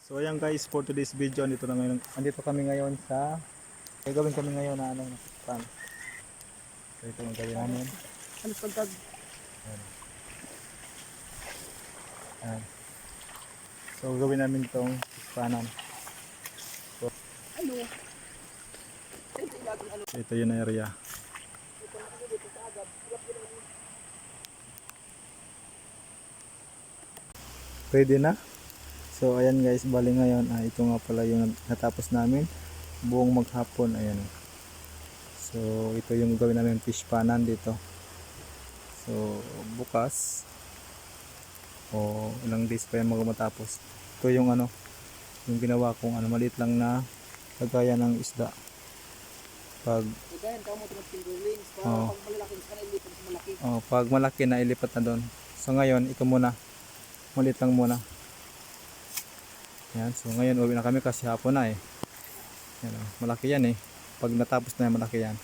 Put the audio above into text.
So ayan guys, for today's video, andito kami ngayon sa gagawin kami ngayon na pan. So ito ang gawin namin. Ano pagkag? Ayan. Ayan. So gawin namin itong panan. So, Ano? Ito ilagay ano? ito yung area. Pwede na. So ayan guys, bali ngayon ito nga pala yung natapos namin buong maghapon. Ayan. So ito yung gawin namin fish panan dito. So bukas o ilang days pa yan matapos. Ito yung yung ginawa kong maliit lang na lagayan ng isda. Pag Igayan ka mo tulad fingerlings para Oh. pag malalaki ka na ilipat sa malaki. pag malaki na ilipat na doon. So ngayon ito muna. Maliit lang muna. Yan, so ngayon uwi na kami kasi hapon na eh. Yan, malaki yan eh. Pag natapos na yan, malaki yan.